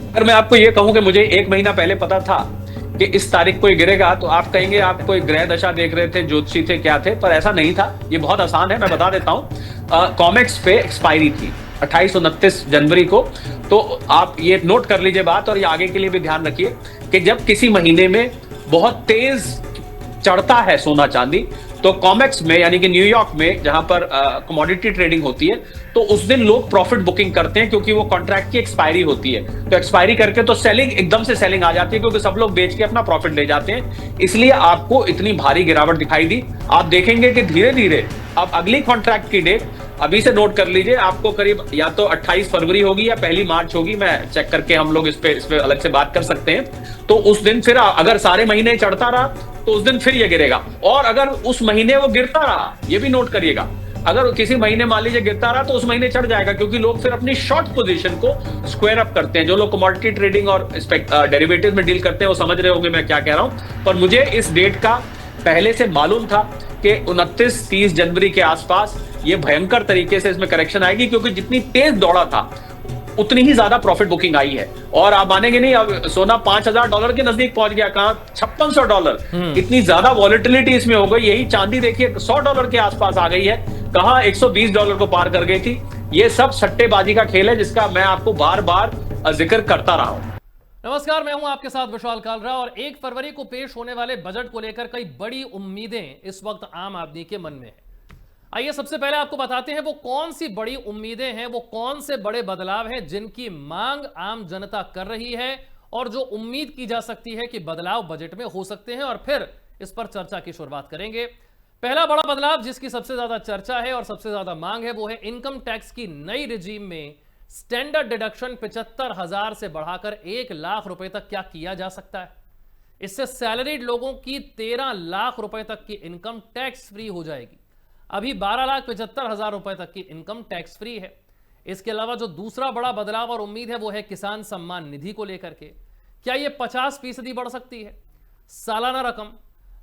अगर मैं आपको ये कहूं कि मुझे 1 महीना पहले पता था कि इस तारीख को ये गिरेगा, तो आप कहेंगे आप कोई ग्रह दशा देख रहे थे, ज्योतिषी थे, क्या थे, पर ऐसा नहीं था। ये बहुत आसान है, मैं बता देता हूं। कॉमेक्स पे एक्सपायरी थी 28 और 29 जनवरी को। तो आप ये नोट कर लीजिए बात, और ये आगे के लिए भी ध्यान रखिए कि जब किसी महीने में बहुत तेज चढ़ता है सोना चांदी, तो कॉमेक्स में यानी कि न्यूयॉर्क में जहां पर कमोडिटी ट्रेडिंग होती है, तो उस दिन लोग प्रॉफिट बुकिंग करते हैं, क्योंकि वो कॉन्ट्रैक्ट की एक्सपायरी होती है। तो एक्सपायरी करके तो सेलिंग एकदम से सेलिंग आ जाती है, क्योंकि सब लोग बेच के अपना प्रॉफिट ले जाते हैं। इसलिए आपको इतनी भारी गिरावट दिखाई दी। आप देखेंगे कि धीरे धीरे अब अगली कॉन्ट्रैक्ट की डेट अभी से नोट कर लीजिए, आपको करीब या तो 28 फरवरी होगी या 1 मार्च होगी। मैं चेक करके हम लोग इस पे अलग से बात कर सकते हैं। तो उस दिन फिर अगर सारे महीने चढ़ता रहा, तो उस दिन फिर ये गिरेगा। और अगर उस महीने वो गिरता रहा, ये भी नोट करिएगा, अगर किसी महीने मान लीजिए गिरता रहा, तो उस महीने चढ़ जाएगा, क्योंकि लोग फिर अपनी शॉर्ट पोजीशन को स्क्वायर अप करते हैं। जो लोग कमोडिटी ट्रेडिंग और डेरिवेटिव में डील करते हैं वो समझ रहे होंगे मैं क्या कह रहा हूं। पर मुझे इस डेट का पहले से मालूम था कि 29-30 जनवरी के आसपास ये भयंकर तरीके से इसमें करेक्शन आएगी, क्योंकि जितनी तेज दौड़ा था उतनी ही ज्यादा प्रॉफिट बुकिंग आई है। और आप मानेंगे नहीं, अब सोना $5000 के नजदीक पहुंच गया, कहां $5600। इतनी ज्यादा वॉलेटिलिटी इसमें हो गई। यही चांदी देखिए $100 के आसपास आ गई है, कहां $120 को पार कर गई थी। ये सब सट्टेबाजी का खेल है, जिसका मैं आपको बार बार जिक्र करता रहा हूं। नमस्कार, मैं हूं आपके साथ विशाल कालरा। और 1 फरवरी को पेश होने वाले बजट को लेकर कई बड़ी उम्मीदें इस वक्त आम आदमी के मन में है। आइए सबसे पहले आपको बताते हैं वो कौन सी बड़ी उम्मीदें हैं, वो कौन से बड़े बदलाव हैं जिनकी मांग आम जनता कर रही है और जो उम्मीद की जा सकती है कि बदलाव बजट में हो सकते हैं। और फिर इस पर चर्चा की शुरुआत करेंगे। पहला बड़ा बदलाव जिसकी सबसे ज्यादा चर्चा है और सबसे ज्यादा मांग है, वो है इनकम टैक्स की नई रिजीम में स्टैंडर्ड डिडक्शन 75,000 से बढ़ाकर 1 लाख रुपए तक क्या किया जा सकता है। इससे सैलरीड लोगों की 13 लाख रुपए तक की इनकम टैक्स फ्री हो जाएगी। अभी 12,75,000 रुपए तक की इनकम टैक्स फ्री है। इसके अलावा जो दूसरा बड़ा बदलाव और उम्मीद है वो है किसान सम्मान निधि को लेकर के। क्या यह 50% बढ़ सकती है सालाना रकम।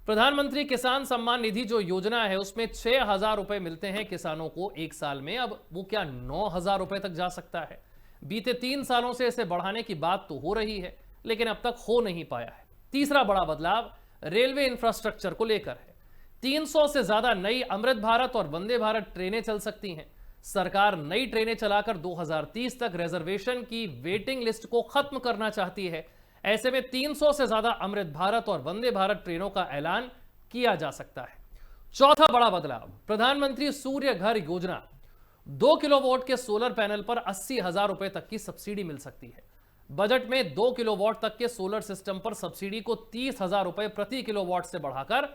प्रधानमंत्री किसान सम्मान निधि जो योजना है उसमें 6,000 रुपए मिलते हैं किसानों को एक साल में, अब वो क्या 9,000 रुपए तक जा सकता है। बीते 3 सालों से इसे बढ़ाने की बात तो हो रही है, लेकिन अब तक हो नहीं पाया है। तीसरा बड़ा बदलाव रेलवे इंफ्रास्ट्रक्चर को लेकर है। 300 से ज्यादा नई अमृत भारत और वंदे भारत ट्रेनें चल सकती हैं। सरकार नई ट्रेनें चलाकर 2030 तक रिजर्वेशन की वेटिंग लिस्ट को खत्म करना चाहती है। ऐसे में 300 से ज्यादा अमृत भारत और वंदे भारत ट्रेनों का ऐलान किया जा सकता है। चौथा बड़ा बदलाव प्रधानमंत्री सूर्य घर योजना। 2 किलोवाट के सोलर पैनल पर 80,000 रुपए तक की सब्सिडी मिल सकती है। बजट में 2 किलोवाट तक के सोलर सिस्टम पर सब्सिडी को 30,000 रुपए प्रति किलोवाट से बढ़ाकर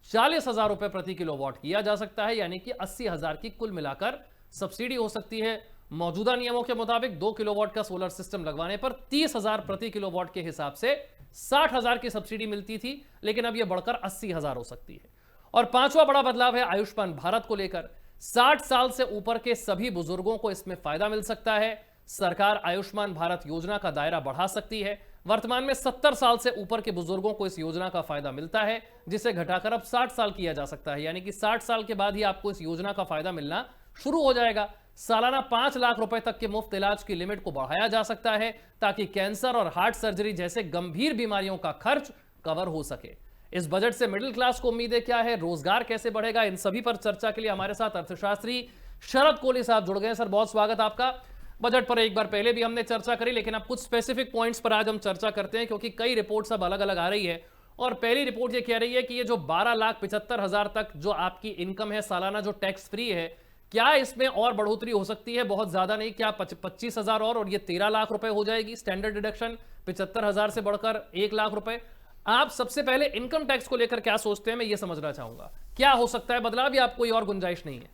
40,000 रुपए प्रति किलोवाट किया जा सकता है, यानी कि 80,000 की कुल मिलाकर सब्सिडी हो सकती है। मौजूदा नियमों के मुताबिक 2 किलोवाट का सोलर सिस्टम लगवाने पर 30,000 प्रति किलोवाट के हिसाब से 60,000 की सब्सिडी मिलती थी, लेकिन अब यह बढ़कर 80,000 हो सकती है। और पांचवा बड़ा बदलाव है आयुष्मान भारत को लेकर। 60 साल से ऊपर के सभी बुजुर्गों को इसमें फायदा मिल सकता है। सरकार आयुष्मान भारत योजना का दायरा बढ़ा सकती है। वर्तमान में 70 साल से ऊपर के बुजुर्गों को इस योजना का फायदा मिलता है, जिसे घटाकर अब 60 साल किया जा सकता है, यानी कि 60 साल के बाद ही आपको इस योजना का फायदा मिलना शुरू हो जाएगा। सालाना 5 लाख रुपए तक के मुफ्त इलाज की लिमिट को बढ़ाया जा सकता है, ताकि कैंसर और हार्ट सर्जरी जैसे गंभीर बीमारियों का खर्च कवर हो सके। इस बजट से मिडिल क्लास को उम्मीदें क्या है, रोजगार कैसे बढ़ेगा, इन सभी पर चर्चा के लिए हमारे साथ अर्थशास्त्री शरद कोहली साहब जुड़ गए। सर, बहुत स्वागत आपका। बजट पर एक बार पहले भी हमने चर्चा करी, लेकिन अब कुछ स्पेसिफिक पॉइंट्स पर आज हम चर्चा करते हैं, क्योंकि कई रिपोर्ट्स अब अलग अलग आ रही है। और पहली रिपोर्ट ये कह रही है कि ये जो 12,75,000 तक जो आपकी इनकम है सालाना, जो टैक्स फ्री है, क्या इसमें और बढ़ोतरी हो सकती है? बहुत ज्यादा नहीं, क्या 25,000 और ये 13 लाख रुपए हो जाएगी स्टैंडर्ड डिडक्शन 75,000 से बढ़कर 1 लाख रुपए। आप सबसे पहले इनकम टैक्स को लेकर क्या सोचते हैं, मैं ये समझना चाहूंगा। क्या हो सकता है बदलाव, या आप कोई और गुंजाइश नहीं है?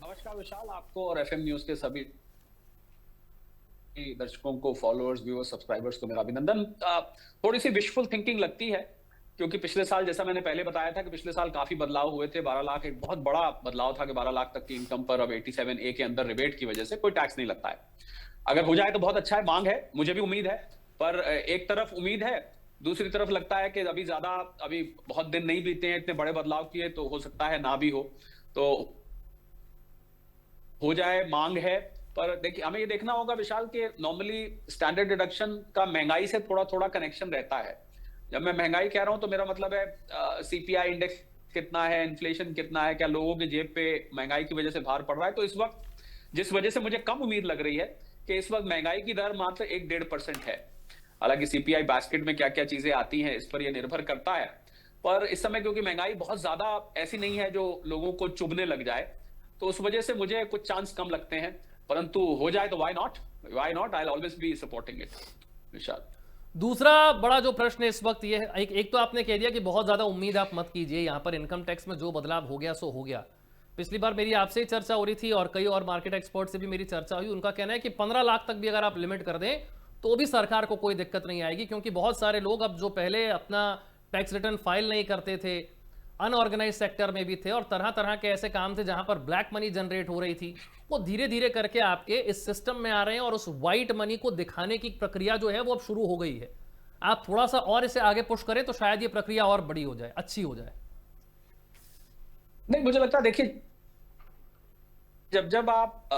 नमस्कार विशाल, आपको और एफएम न्यूज के सभी दर्शकों को, फॉलोअर्स, व्यूअर्स, सब्सक्राइबर्स को मेरा अभिनंदन। थोड़ी सी विशफुल थिंकिंग लगती है, क्योंकि पिछले साल, जैसा मैंने पहले बताया था कि पिछले साल काफी बदलाव हुए थे। 12 लाख एक बहुत बड़ा बदलाव था कि 12 लाख तक की इनकम पर अब 87A के अंदर रिबेट की वजह से कोई टैक्स नहीं लगता है। अगर हो जाए तो बहुत अच्छा है, मांग है, मुझे भी उम्मीद है। पर एक तरफ उम्मीद है, दूसरी तरफ लगता है कि अभी बहुत दिन नहीं बीते हैं, इतने बड़े बदलाव किए, तो हो सकता है ना भी हो। तो हो जाए, मांग है, पर देखिए हमें ये देखना होगा विशाल के नॉर्मली स्टैंडर्ड डिडक्शन का महंगाई से थोड़ा थोड़ा कनेक्शन रहता है। जब मैं महंगाई कह रहा हूं तो मेरा मतलब है सीपीआई इंडेक्स कितना है, इन्फ्लेशन कितना है, क्या लोगों की जेब पे महंगाई की वजह से भार पड़ रहा है। तो इस वक्त जिस वजह से मुझे कम उम्मीद लग रही है कि इस वक्त महंगाई की दर मात्र 1-1.5% है। हालांकि सीपीआई बास्केट में क्या क्या चीजें आती हैं इस पर यह निर्भर करता है, पर इस समय क्योंकि महंगाई बहुत ज्यादा ऐसी नहीं है जो लोगों को चुभने लग जाए, तो उस वजह से मुझे कुछ चांस कम लगते हैं। परंतु हो जाए तो why not, I will always be supporting it Vishal. दूसरा बड़ा जो प्रश्न है इस वक्त ये है, एक तो आपने कह दिया कि बहुत ज्यादा उम्मीद आप मत कीजिए, यहां पर इनकम टैक्स में जो बदलाव हो गया सो हो गया। पिछली बार मेरी आपसे ही चर्चा हो रही थी और कई और मार्केट एक्सपर्ट से भी मेरी चर्चा हुई, उनका कहना है कि 15 लाख तक भी अगर आप लिमिट कर दें तो भी सरकार को कोई दिक्कत नहीं आएगी, क्योंकि बहुत सारे लोग अब जो पहले अपना टैक्स रिटर्न फाइल नहीं करते थे, अनऑर्गेनाइज सेक्टर में भी थे और तरह तरह के ऐसे काम थे जहां पर ब्लैक मनी जनरेट हो रही थी, वो धीरे धीरे करके आपके इस सिस्टम में आ रहे हैं और उस व्हाइट मनी को दिखाने की प्रक्रिया जो है वो अब शुरू हो गई है। आप थोड़ा सा और इसे आगे पुश करें तो शायद ये प्रक्रिया और बड़ी हो जाए, अच्छी हो जाए। नहीं, मुझे लगता है देखिए जब जब आप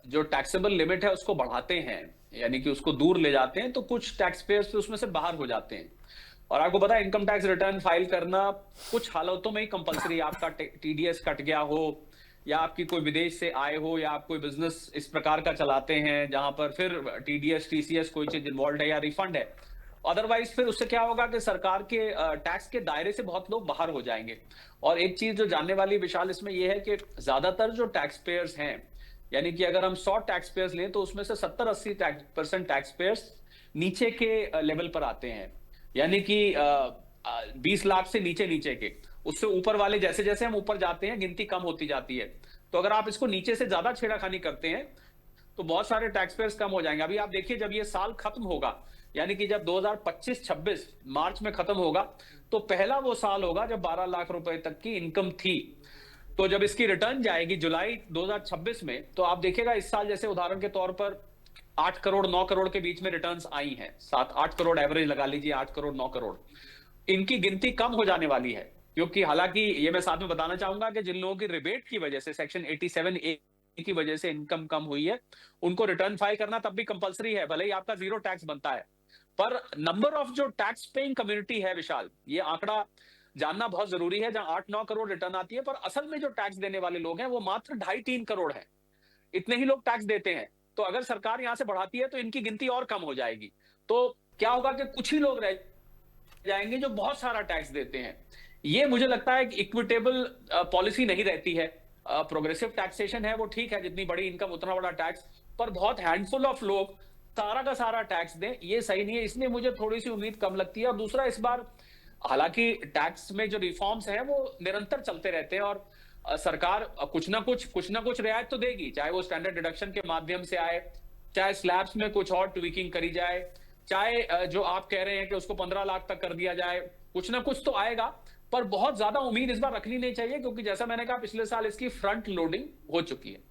जो टैक्सेबल लिमिट है उसको बढ़ाते हैं, यानी कि उसको दूर ले जाते हैं, तो कुछ टैक्स पेयर्स उसमें से बाहर हो जाते हैं। और आपको पता है इनकम टैक्स रिटर्न फाइल करना कुछ हालतों में ही कंपलसरी, आपका टीडीएस कट गया हो या आपकी कोई विदेश से आए हो या आप कोई बिजनेस इस प्रकार का चलाते हैं जहां पर फिर टीडीएस टीसीएस कोई चीज इन्वॉल्व है या रिफंड है। अदरवाइज फिर उससे क्या होगा कि सरकार के टैक्स के दायरे से बहुत लोग बाहर हो जाएंगे। और एक चीज जो जानने वाली विशाल इसमें यह है कि ज्यादातर जो टैक्स पेयर्स हैं, यानी कि अगर हम 100 टैक्स पेयर्स लें तो उसमें से 70-80% टैक्स पेयर्स नीचे के लेवल पर आते हैं, यानी कि 20 लाख से नीचे नीचे के। उससे ऊपर वाले जैसे जैसे हम ऊपर जाते हैं गिनती कम होती जाती है। तो अगर आप इसको नीचे से ज्यादा छेड़ाखानी करते हैं तो बहुत सारे टैक्स पेयर्स कम हो जाएंगे। अभी आप देखिए जब ये साल खत्म होगा, यानी कि जब 2025-26 मार्च में खत्म होगा, तो पहला वो साल होगा जब 12 लाख रुपए तक की इनकम थी। तो जब इसकी रिटर्न जाएगी जुलाई 2026 में, तो आप देखिएगा इस साल जैसे उदाहरण के तौर पर 8 करोड़ 9 करोड़ के बीच में रिटर्न्स आई हैं, 7-8 करोड़ एवरेज लगा लीजिए, 8 करोड़ 9 करोड़, इनकी गिनती कम हो जाने वाली है। क्योंकि हालांकि ये मैं साथ में बताना चाहूंगा कि जिन लोगों की रिबेट की वजह से सेक्शन 87A की वजह से इनकम कम हुई है, उनको रिटर्न फाइल करना तब भी कंपलसरी है, भले ही आपका 0 टैक्स बनता है। पर नंबर ऑफ जो टैक्स पेइंग कम्युनिटी है विशाल, ये आंकड़ा जानना बहुत जरूरी है। जहां 8-9 करोड़ रिटर्न आती है, पर असल में जो टैक्स देने वाले लोग हैं वो मात्र 2.5-3 करोड़ हैं। इतने ही लोग टैक्स देते हैं। तो अगर सरकार यहां से बढ़ाती है तो इनकी गिनती और कम हो जाएगी। तो क्या होगा कि कुछ ही लोग रह जाएंगे जो बहुत सारा टैक्स देते हैं। ये मुझे लगता है कि इक्विटेबल पॉलिसी नहीं रहती है। प्रोग्रेसिव टैक्सेशन है वो ठीक है, जितनी बड़ी इनकम उतना बड़ा टैक्स, पर बहुत हैंडफुल ऑफ लोग सारा का सारा टैक्स दें, ये सही नहीं है। इसलिए मुझे थोड़ी सी उम्मीद कम लगती है। और दूसरा, इस बार हालांकि टैक्स में जो रिफॉर्म्स हैं वो निरंतर चलते रहते हैं और सरकार कुछ ना कुछ रियायत तो देगी, चाहे वो स्टैंडर्ड डिडक्शन के माध्यम से आए, चाहे स्लैब्स में कुछ और ट्विकिंग करी जाए, चाहे जो आप कह रहे हैं कि उसको 15 लाख तक कर दिया जाए, कुछ ना कुछ तो आएगा। पर बहुत ज्यादा उम्मीद इस बार रखनी नहीं चाहिए, क्योंकि जैसा मैंने कहा पिछले साल इसकी फ्रंट लोडिंग हो चुकी है।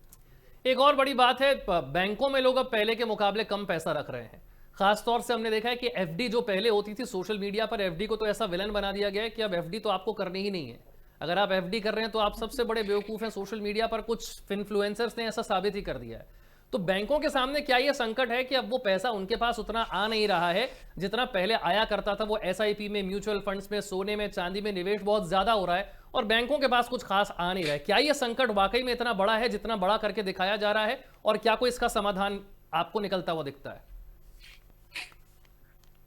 एक और बड़ी बात है, बैंकों में लोग अब पहले के मुकाबले कम पैसा रख रहे हैं। खासतौर से हमने देखा है कि एफडी जो पहले होती थी, सोशल मीडिया पर एफडी को तो ऐसा विलन बना दिया गया है कि अब एफडी तो आपको करनी ही नहीं है। अगर आप एफडी कर रहे हैं तो आप सबसे बड़े बेवकूफ हैं। सोशल मीडिया पर कुछ इन्फ्लुएंसर्स ने ऐसा साबित ही कर दिया है। तो बैंकों के सामने क्या यह संकट है कि अब वो पैसा उनके पास उतना आ नहीं रहा है जितना पहले आया करता था। वो एसआईपी में, म्यूचुअल फंड्स में, सोने में, चांदी में निवेश बहुत ज्यादा हो रहा है और बैंकों के पास कुछ खास आ नहीं रहा है। क्या यह संकट वाकई में इतना बड़ा है जितना बड़ा करके दिखाया जा रहा है, और क्या कोई इसका समाधान आपको निकलता हुआ दिखता है?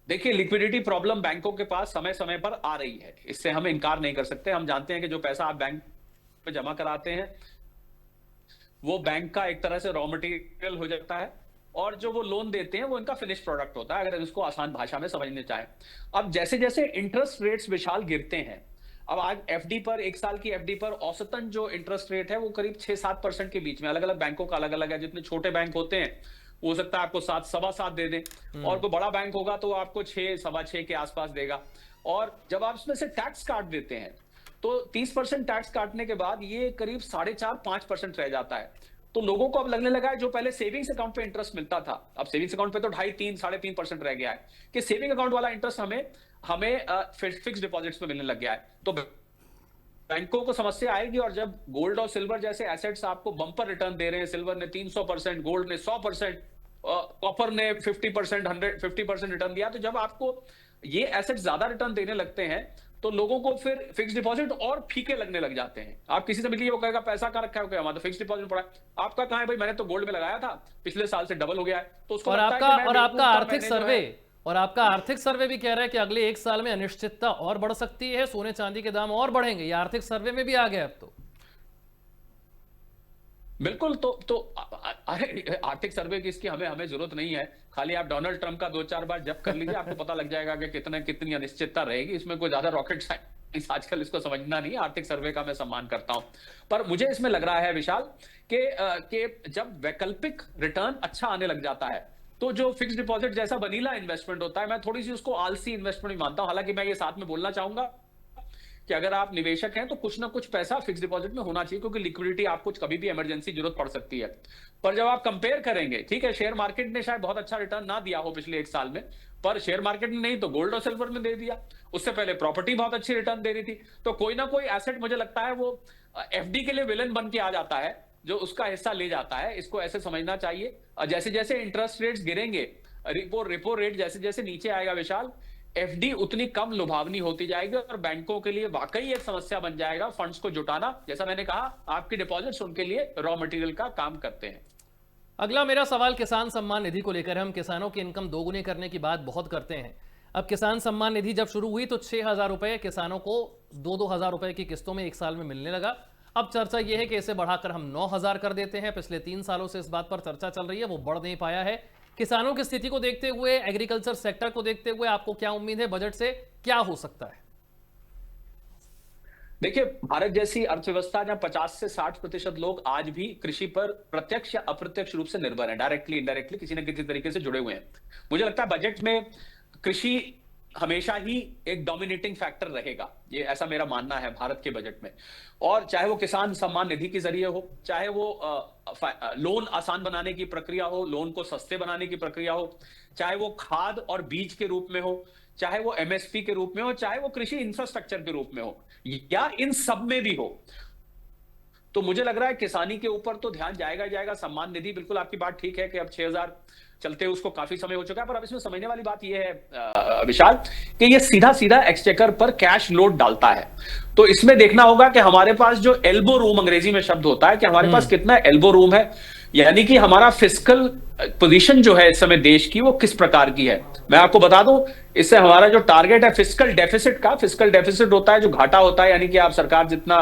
देखिए, लिक्विडिटी प्रॉब्लम बैंकों के पास समय समय पर आ रही है, इससे हम इनकार नहीं कर सकते। हम जानते हैं कि जो पैसा आप बैंक में जमा कराते हैं वो बैंक का एक तरह से रॉ मटेरियल हो जाता है, और जो वो लोन देते हैं वो इनका फिनिश प्रोडक्ट होता है, अगर इसको आसान भाषा में समझने चाहें। अब जैसे जैसे इंटरेस्ट रेट्स विशाल गिरते हैं, अब आज एफडी पर, 1 साल की एफडी पर औसतन जो इंटरेस्ट रेट है वो करीब 6-7% के बीच में, अलग अलग बैंकों का अलग अलग है। जितने छोटे बैंक होते हैं हो सकता है आपको 7, 7.25 दे दें, और कोई बड़ा बैंक होगा तो आपको 6, 6.25 के आसपास देगा। और जब आप इसमें से टैक्स काट देते हैं तो 30% टैक्स काटने के बाद ये करीब 4.5-5% रह जाता है। तो लोगों को अब लगने लगा है जो पहले सेविंग्स अकाउंट पे इंटरेस्ट मिलता था, अब सेविंग्स अकाउंट पे तो 2.5, 3.5% रह गया है, कि सेविंग अकाउंट वाला इंटरेस्ट हमें फिक्स डिपॉजिट्स पे मिलने लग गया है। तो बैंकों को समस्या आएगी। और जब गोल्ड और सिल्वर जैसे एसेट्स आपको बम्पर रिटर्न दे रहे हैं, सिल्वर ने 300%, गोल्ड ने 100%, कॉपर ने 50%, 150% रिटर्न दिया, तो जब आपको ये एसेट ज्यादा रिटर्न देने लगते हैं तो लोगों को फिर फिक्स डिपॉजिट और फीके लगने लग जाते हैं। आप किसी से मिलिए, वो कहेगा पैसा कहाँ रखा है, okay, हमारा तो फिक्स डिपॉजिट पड़ा है। आपका कहाँ है भाई? मैंने तो गोल्ड में लगाया था, पिछले साल से डबल हो गया है। तो उसको और लगता है कि मैं आपका बेवकूफ था, आर्थिक मैंने जो सर्वे है और आपका आर्थिक सर्वे भी कह रहा है कि अगले एक साल में अनिश्चितता और बढ़ सकती है, सोने चांदी के दाम और बढ़ेंगे। ये आर्थिक सर्वे में भी आ गया अब तो। बिल्कुल। अरे आर्थिक सर्वे की इसकी हमें जरूरत नहीं है। खाली आप डोनाल्ड ट्रंप का 2-4 बार जब कर लीजिए, आपको पता लग जाएगा कि कितनी अनिश्चितता रहेगी। इसमें कोई ज्यादा रॉकेट साइंस आजकल इसको समझना नहीं है। आर्थिक सर्वे का मैं सम्मान करता हूं, पर मुझे इसमें लग रहा है विशाल कि जब वैकल्पिक रिटर्न अच्छा आने लग जाता है तो जो फिक्स डिपॉजिट जैसा वनीला इन्वेस्टमेंट होता है, मैं थोड़ी सी उसको आलसी इन्वेस्टमेंट मानता हूं। हालांकि मैं ये साथ में बोलना चाहूंगा कि अगर आप निवेशक हैं तो कुछ ना कुछ पैसा फिक्स डिपॉजिट में होना चाहिए, क्योंकि लिक्विडिटी आपको कभी भी इमरजेंसी जरूरत पड़ सकती है। पर जब आप कंपेयर करेंगे, ठीक है, शेयर मार्केट ने शायद बहुत अच्छा रिटर्न ना दिया हो पिछले एक साल में, पर शेयर मार्केट ने नहीं तो गोल्ड और सिल्वर में दे दिया। उससे पहले प्रॉपर्टी बहुत अच्छी रिटर्न दे रही थी। तो कोई ना कोई एसेट मुझे लगता है वो एफडी के लिए विलन बन के आ जाता है, जो उसका हिस्सा ले जाता है। इसको ऐसे समझना चाहिए। जैसे जैसे इंटरेस्ट रेट्स गिरेंगे, रेपो रेट जैसे जैसे नीचे आएगा विशाल, एफडी उतनी कम लुभावनी होती जाएगी और बैंकों के लिए वाकई एक समस्या बन जाएगा फंड्स को जुटाना। जैसा मैंने कहा, आपके डिपॉजिट्स उनके लिए रॉ मटेरियल का काम करते हैं। अगला मेरा सवाल किसान सम्मान निधि को लेकर। हम किसानों की इनकम दोगुनी करने की बात बहुत करते हैं। अब किसान सम्मान निधि जब शुरू हुई तो 6,000 रुपए किसानों को 2-2 हजार रुपए की किस्तों में एक साल में मिलने लगा। अब चर्चा यह है कि इसे बढ़ाकर हम 9,000 कर देते हैं। पिछले 3 सालों से इस बात पर चर्चा चल रही है, वो बढ़ नहीं पाया है। किसानों की स्थिति को देखते हुए, एग्रीकल्चर सेक्टर को देखते हुए आपको क्या उम्मीद है? बजट से क्या हो सकता है? देखिए, भारत जैसी अर्थव्यवस्था जहां 50 से 60% लोग आज भी कृषि पर प्रत्यक्ष या अप्रत्यक्ष रूप से निर्भर हैं, डायरेक्टली इनडायरेक्टली किसी न किसी तरीके से जुड़े हुए हैं। मुझे लगता है बजट में कृषि हमेशा ही एक डोमिनेटिंग फैक्टर रहेगा, ये ऐसा मेरा मानना है भारत के बजट में। और चाहे वो किसान सम्मान निधि के जरिए हो, चाहे वो लोन आसान बनाने की प्रक्रिया हो, लोन को सस्ते बनाने की प्रक्रिया हो, चाहे वो खाद और बीज के रूप में हो, चाहे वो एमएसपी के रूप में हो, चाहे वो कृषि इंफ्रास्ट्रक्चर के रूप में हो, या इन सब में भी हो, तो मुझे लग रहा है किसानी के ऊपर तो ध्यान जाएगा ही जाएगा। सम्मान निधि, बिल्कुल आपकी बात ठीक है कि अब 6,000 चलते उसको काफी समय हो चुका है, पर अब इसमें समझने वाली बात यह है विशाल कि ये सीधा सीधा एक्सचेकर पर कैश लोड डालता है। तो इसमें देखना होगा कि हमारे पास जो एल्बो रूम अंग्रेजी में शब्द होता है, कि हमारे पास कितना एल्बो रूम है, यानी कि हमारा फिस्कल पोजीशन जो है इस समय देश की वो किस प्रकार की है। मैं आपको बता दूं, इससे हमारा जो टारगेट है फिस्कल डेफिसिट का, फिस्कल डेफिसिट होता है जो घाटा होता है, यानी कि आप सरकार जितना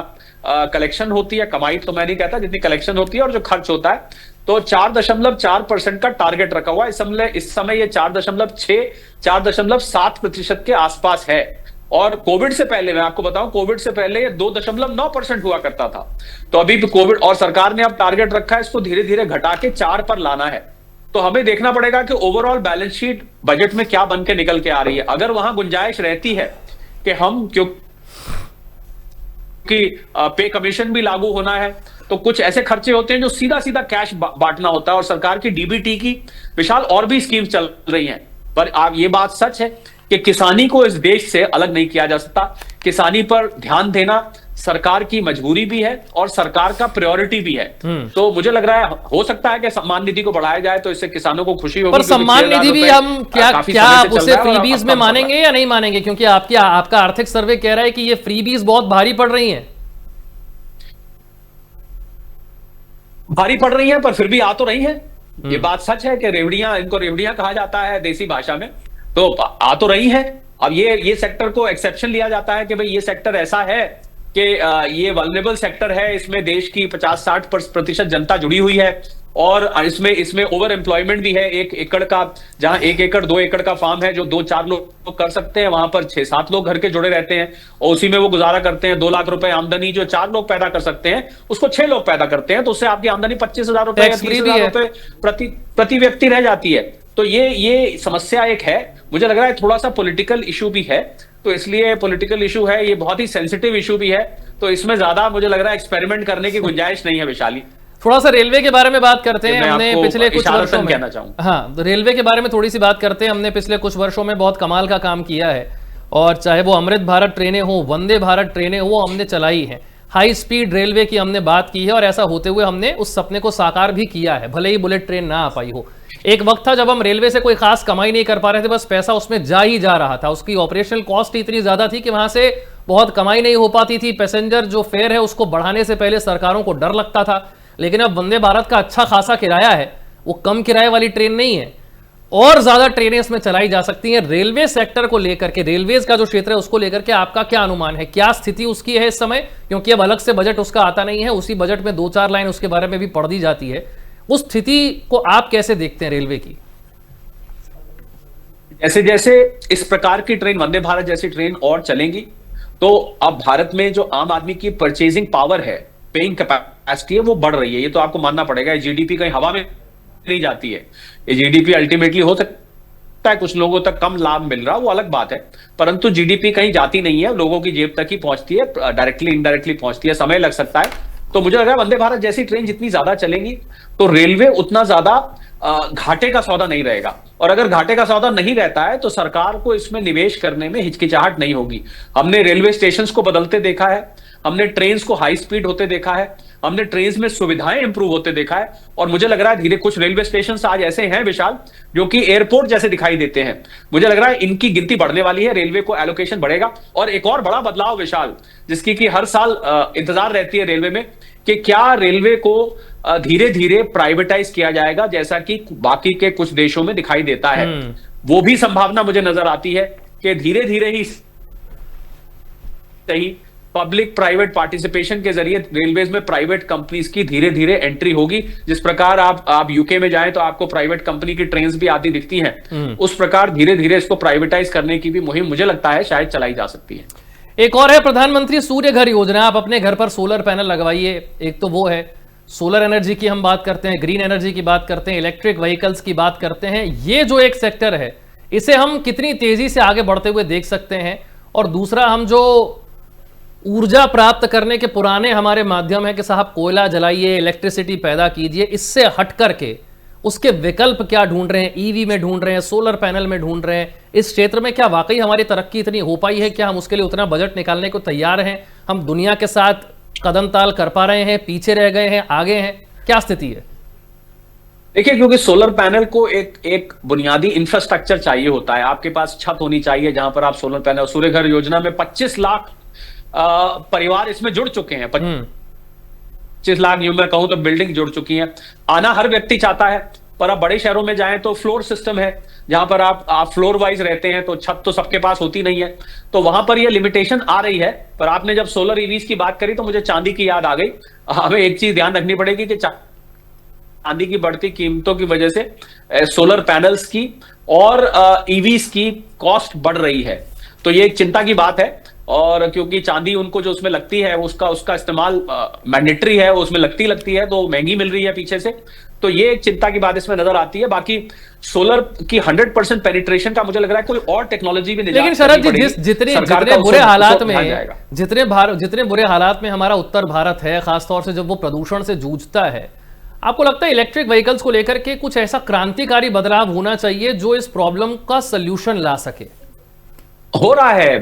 कलेक्शन होती है, कमाई तो मैं नहीं कहता, जितनी कलेक्शन होती है और जो खर्च होता है, तो 4.4% का टारगेट रखा हुआ है। इस समय ये 4.6 4.7% के आसपास है। और कोविड से पहले, मैं आपको बताऊं, कोविड से पहले ये 2.9% हुआ करता था। तो अभी भी कोविड, और सरकार ने अब टारगेट रखा है इसको धीरे धीरे घटा के 4 पर लाना है। तो हमें देखना पड़ेगा कि ओवरऑल बैलेंस शीट बजट में क्या बन के निकल के आ रही है। अगर वहां गुंजाइश रहती है कि हम, क्योंकि पे कमीशन भी लागू होना है, तो कुछ ऐसे खर्चे होते हैं जो सीधा सीधा कैश बांटना होता है, और सरकार की डीबीटी की विशाल और भी स्कीम्स चल रही हैं। पर आप, ये बात सच है कि किसानी को इस देश से अलग नहीं किया जा सकता। किसानी पर ध्यान देना सरकार की मजबूरी भी है और सरकार का प्रायोरिटी भी है। तो मुझे लग रहा है हो सकता है कि सम्मान निधि को बढ़ाया जाए तो इससे किसानों को खुशी होगी। पर सम्मान निधि भी हम क्या आप उसे फ्रीबीज में मानेंगे या नहीं मानेंगे? क्योंकि आपका आर्थिक सर्वे कह रहा है कि ये फ्रीबीज बहुत भारी पड़ रही हैं। भारी पड़ रही हैं, पर फिर भी आ तो रही हैं। ये बात सच है कि रेवड़ियां, इनको रेवड़ियां कहा जाता है देसी भाषा में, तो आ तो रही है। अब ये सेक्टर को एक्सेप्शन लिया जाता है कि भाई ये सेक्टर ऐसा है कि ये वल्नरेबल सेक्टर है, इसमें देश की 50-60% जनता जुड़ी हुई है, और इसमें ओवर एम्प्लॉयमेंट भी है। 1 एकड़ का, जहां 1 एकड़ 2 एकड़ का फार्म है जो 2-4 लोग कर सकते हैं, वहां पर 6-7 लोग घर के जुड़े रहते हैं और उसी में वो गुजारा करते हैं। 2 लाख रुपए आमदनी जो 4 लोग पैदा कर सकते हैं, उसको 6 लोग पैदा करते हैं, तो उससे आपकी आमदनी 25,000 रुपए या 30,000 रुपए प्रति व्यक्ति रह जाती है। तो ये समस्या एक है। मुझे लग रहा है थोड़ा सा पॉलिटिकल इशू भी है, तो इसलिए पॉलिटिकल इशू है, ये बहुत ही सेंसिटिव इशू भी है, तो इसमें ज्यादा मुझे लग रहा है एक्सपेरिमेंट करने की गुंजाइश नहीं है विशाली। थोड़ा सा रेलवे के बारे में बात करते हैं। हमने पिछले कुछ वर्षों में, कहना चाहूंगा, हाँ, रेलवे के बारे में थोड़ी सी बात करते हैं। हमने पिछले कुछ वर्षों में बहुत कमाल का काम किया है और चाहे वो अमृत भारत ट्रेनें हो, वंदे भारत ट्रेनें हो, वो हमने चलाई हैं। हाई स्पीड रेलवे की हमने बात की है और ऐसा होते हुए हमने उस सपने को साकार भी किया है, भले ही बुलेट ट्रेन ना आ पाई हो। एक वक्त था जब हम रेलवे से कोई खास कमाई नहीं कर पा रहे थे, बस पैसा उसमें जा ही जा रहा था। उसकी ऑपरेशनल कॉस्ट इतनी ज्यादा थी कि वहां से बहुत कमाई नहीं हो पाती थी। पैसेंजर जो फेयर है उसको बढ़ाने से पहले सरकारों को डर लगता था। लेकिन अब वंदे भारत का अच्छा खासा किराया है, वो कम किराए वाली ट्रेन नहीं है, और ज्यादा ट्रेनें इसमें चलाई जा सकती हैं। रेलवे सेक्टर को लेकर के, रेलवेज का जो क्षेत्र है उसको लेकर के आपका क्या अनुमान है, क्या स्थिति उसकी है इस समय? क्योंकि अब अलग से बजट उसका आता नहीं है, उसी बजट में 2-4 लाइन उसके बारे में भी पढ़ दी जाती है। उस स्थिति को आप कैसे देखते हैं रेलवे की? जैसे जैसे इस प्रकार की ट्रेन, वंदे भारत जैसी ट्रेन और चलेंगी, तो अब भारत में जो आम आदमी की परचेजिंग पावर है, पेइंग कैपेसिटी है, वो बढ़ रही है। ये तो आपको मानना पड़ेगा। जीडीपी कहीं हवा में नहीं जाती है। ये जीडीपी अल्टीमेटली हो सकता है कुछ लोगों तक कम लाभ मिल रहा, वो अलग बात है, परंतु जीडीपी कहीं जाती नहीं है, लोगों की जेब तक ही पहुंचती है, डायरेक्टली इनडायरेक्टली पहुंचती है, समय लग सकता है। तो मुझे लग रहा है वंदे भारत जैसी ट्रेन जितनी ज्यादा चलेंगी तो रेलवे उतना ज्यादा घाटे का सौदा नहीं रहेगा। और अगर घाटे का सौदा नहीं रहता है तो सरकार को इसमें निवेश करने में हिचकिचाहट नहीं होगी। हमने रेलवे स्टेशन को बदलते देखा है, हमने ट्रेन को हाई स्पीड होते देखा है, हमने ट्रेन में सुविधाएं इंप्रूव होते देखा है। और मुझे लग रहा है धीरे कुछ रेलवे स्टेशन आज ऐसे हैं विशाल, जो कि एयरपोर्ट जैसे दिखाई देते हैं। मुझे लग रहा है इनकी गिनती बढ़ने वाली है, रेलवे को एलोकेशन बढ़ेगा। और एक और बड़ा बदलाव विशाल, जिसकी कि हर साल इंतजार रहती है रेलवे में, कि क्या रेलवे को धीरे धीरे प्राइवेटाइज किया जाएगा, जैसा कि बाकी के कुछ देशों में दिखाई देता है। वो भी संभावना मुझे नजर आती है कि धीरे धीरे ही सही पब्लिक प्राइवेट पार्टिसिपेशन के जरिए रेलवेज में प्राइवेट कंपनीज की धीरे धीरे एंट्री होगी। जिस प्रकार आप यूके में जाएं तो आपको प्राइवेट कंपनी की ट्रेन्स भी आती दिखती हैं, उस प्रकार धीरे धीरे इसको प्राइवेटाइज करने की भी मुहिम मुझे लगता है शायद चलाई जा सकती है। एक और है प्रधानमंत्री सूर्य घर योजना। आप अपने घर पर सोलर पैनल लगवाइए। एक तो वो है, सोलर एनर्जी की हम बात करते हैं, ग्रीन एनर्जी की बात करते हैं, इलेक्ट्रिक व्हीकल्स की बात करते हैं। ये जो एक सेक्टर है, इसे हम कितनी तेजी से आगे बढ़ते हुए देख सकते हैं? और दूसरा, हम जो ऊर्जा प्राप्त करने के पुराने हमारे माध्यम है कि साहब कोयला जलाइए, इलेक्ट्रिसिटी पैदा कीजिए, इससे हट करके उसके विकल्प क्या ढूंढ रहे हैं? ईवी में ढूंढ रहे हैं, सोलर पैनल में ढूंढ रहे हैं। इस क्षेत्र में क्या वाकई हमारी तरक्की इतनी हो पाई है? क्या हम उसके लिए उतना बजट निकालने को तैयार हैं? हम दुनिया के साथ कदम ताल कर पा रहे हैं, पीछे रह गए हैं, आगे हैं? क्या स्थिति है? देखिए, क्योंकि सोलर पैनल को एक बुनियादी इंफ्रास्ट्रक्चर चाहिए होता है। आपके पास छत होनी चाहिए जहां पर आप सोलर पैनल, सूर्य घर योजना में 25 लाख परिवार इसमें जुड़ चुके हैं। 25 लाख यूं मैं कहूं तो बिल्डिंग जुड़ चुकी हैं। आना हर व्यक्ति चाहता है, पर आप बड़े शहरों में जाएं तो फ्लोर सिस्टम है, जहां पर आप फ्लोर वाइज रहते हैं, तो छत तो सबके पास होती नहीं है, तो वहां पर ये लिमिटेशन आ रही है। पर आपने जब सोलर ईवीज की बात करी तो मुझे चांदी की याद आ गई। हमें एक चीज ध्यान रखनी पड़ेगी कि चांदी की बढ़ती कीमतों की वजह से सोलर पैनल्स की और ईवीज की कॉस्ट बढ़ रही है, तो ये एक चिंता की बात है। और क्योंकि चांदी उनको जो उसमें लगती है उसका इस्तेमाल मैंडेटरी है, वो उसमें लगती है, तो महंगी मिल रही है पीछे से, तो ये एक चिंता की बात इसमें नजर आती है। बाकी सोलर की 100% पेनिट्रेशन का मुझे लग रहा है कोई और टेक्नोलॉजी भी नहीं। लेकिन शरद जी, जितने बुरे हालात में, जितने बुरे हालात में हमारा उत्तर भारत है, खासतौर से जब वो प्रदूषण से जूझता है, आपको लगता है इलेक्ट्रिक व्हीकल्स को लेकर के कुछ ऐसा क्रांतिकारी बदलाव होना चाहिए जो इस प्रॉब्लम का सोल्यूशन ला सके? हो रहा है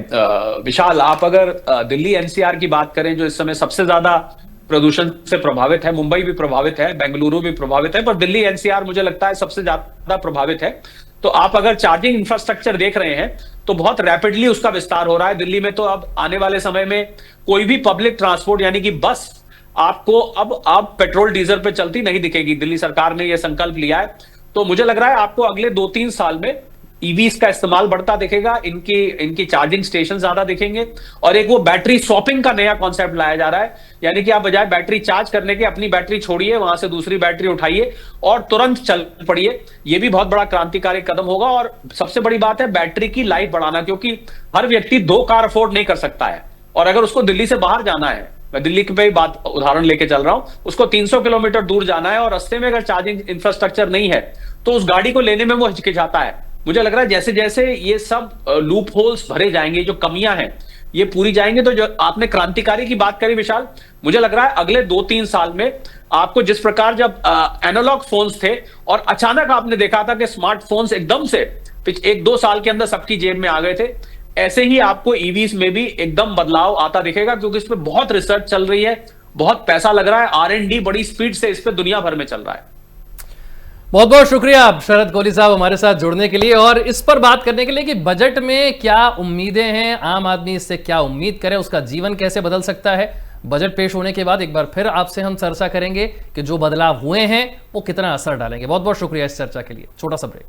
विशाल। आप अगर दिल्ली एनसीआर की बात करें, जो इस समय सबसे ज्यादा प्रदूषण से प्रभावित है, मुंबई भी प्रभावित है, बेंगलुरु भी प्रभावित है, पर दिल्ली एनसीआर मुझे लगता है सबसे ज्यादा प्रभावित है। तो आप अगर चार्जिंग इंफ्रास्ट्रक्चर देख रहे हैं तो बहुत रैपिडली उसका विस्तार हो रहा है दिल्ली में। तो अब आने वाले समय में कोई भी पब्लिक ट्रांसपोर्ट यानी कि बस आपको अब पेट्रोल डीजल पे चलती नहीं दिखेगी। दिल्ली सरकार ने यह संकल्प लिया है। तो मुझे लग रहा है आपको अगले 2-3 साल में ईवीज का इस्तेमाल बढ़ता दिखेगा, इनकी चार्जिंग स्टेशन ज्यादा दिखेंगे, और एक वो बैटरी स्वैपिंग का नया कॉन्सेप्ट लाया जा रहा है, यानी कि आप बजाय बैटरी चार्ज करने के अपनी बैटरी छोड़िए, वहां से दूसरी बैटरी उठाइए और तुरंत चल पड़िए। ये भी बहुत बड़ा क्रांतिकारी कदम होगा। और सबसे बड़ी बात है बैटरी की लाइफ बढ़ाना, क्योंकि हर व्यक्ति 2 कार अफोर्ड नहीं कर सकता है, और अगर उसको दिल्ली से बाहर जाना है, मैं दिल्ली की पे बात उदाहरण लेके चल रहा हूं, उसको 300 किलोमीटर दूर जाना है और रास्ते में अगर चार्जिंग इंफ्रास्ट्रक्चर नहीं है तो उस गाड़ी को लेने में वो हिचकिचाता है। मुझे लग रहा है जैसे जैसे ये सब लूप होल्स भरे जाएंगे, जो कमियां हैं ये पूरी जाएंगे, तो जो आपने क्रांतिकारी की बात करी विशाल, मुझे लग रहा है अगले 2-3 साल में आपको जिस प्रकार जब एनालॉग फोन्स थे और अचानक आपने देखा था कि स्मार्टफोन्स एकदम से 1-2 साल के अंदर सबकी जेब में आ गए थे, ऐसे ही आपको ईवीज में भी एकदम बदलाव आता दिखेगा, क्योंकि इस पे बहुत रिसर्च चल रही है, बहुत पैसा लग रहा है, R&D बड़ी स्पीड से इस पे दुनिया भर में चल रहा है। बहुत बहुत शुक्रिया आप शरद कोहली साहब हमारे साथ जुड़ने के लिए और इस पर बात करने के लिए कि बजट में क्या उम्मीदें हैं, आम आदमी इससे क्या उम्मीद करे, उसका जीवन कैसे बदल सकता है। बजट पेश होने के बाद एक बार फिर आपसे हम चर्चा करेंगे कि जो बदलाव हुए हैं वो कितना असर डालेंगे। बहुत बहुत शुक्रिया इस चर्चा के लिए। छोटा सा ब्रेक।